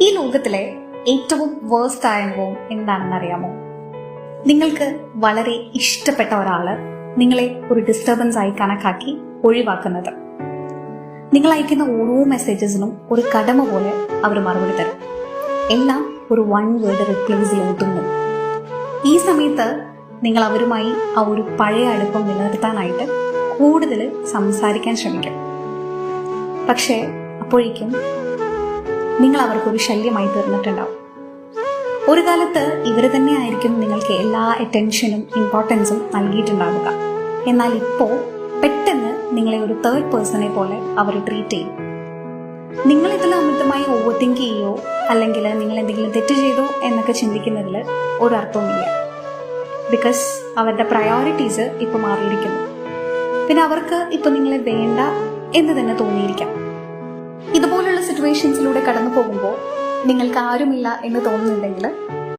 ഈ ലോകത്തിലെ ഏറ്റവും വേഴ്സ്റ്റ് ആയ അനുഭവം എന്താണെന്ന് അറിയാമോ? നിങ്ങൾക്ക് വളരെ ഇഷ്ടപ്പെട്ട ഒരാള് നിങ്ങളെ ഒരു ഡിസ്റ്റർബൻസ് ആയി കണക്കാക്കി ഒഴിവാക്കുന്നത്. നിങ്ങൾ അയക്കുന്ന ഓരോ മെസ്സേജസിനും ഒരു കടമ പോലെ അവർ മറുപടി തരും. എല്ലാം ഒരു വൺ വേർഡ് റിപ്ലൈസിൽ ഒതുങ്ങും. ഈ സമയത്ത് നിങ്ങൾ അവരുമായി ആ ഒരു പഴയ അടുപ്പം നിലനിർത്താനായിട്ട് കൂടുതൽ സംസാരിക്കാൻ ശ്രമിക്കും. പക്ഷേ അപ്പോഴേക്കും നിങ്ങൾ അവർക്കൊരു ശല്യമായി തീർന്നിട്ടുണ്ടാവും. ഒരു കാലത്ത് ഇവർ തന്നെ ആയിരിക്കും നിങ്ങൾക്ക് എല്ലാ അറ്റൻഷനും ഇമ്പോർട്ടൻസും നൽകിയിട്ടുണ്ടാവുക. എന്നാൽ ഇപ്പോൾ പെട്ടെന്ന് നിങ്ങളെ ഒരു തേർഡ് പേഴ്സണെ പോലെ അവർ ട്രീറ്റ് ചെയ്യും. നിങ്ങൾ ഇതിൽ അമിതമായി ഓവർ തിങ്ക് ചെയ്യോ അല്ലെങ്കിൽ നിങ്ങൾ എന്തെങ്കിലും തെറ്റ് ചെയ്തോ എന്നൊക്കെ ചിന്തിക്കുന്നതിൽ ഒരർത്ഥവുമില്ല. ബിക്കോസ് അവരുടെ പ്രയോറിറ്റീസ് ഇപ്പോൾ മാറിയിരിക്കുന്നു. പിന്നെ അവർക്ക് ഇപ്പോൾ നിങ്ങളെ വേണ്ട എന്ന് തന്നെ തോന്നിയിരിക്കാം. ഇതുപോലുള്ള സിറ്റുവേഷൻസിലൂടെ കടന്നു പോകുമ്പോൾ നിങ്ങൾക്ക് ആരുമില്ല എന്ന് തോന്നുന്നുണ്ടെങ്കിൽ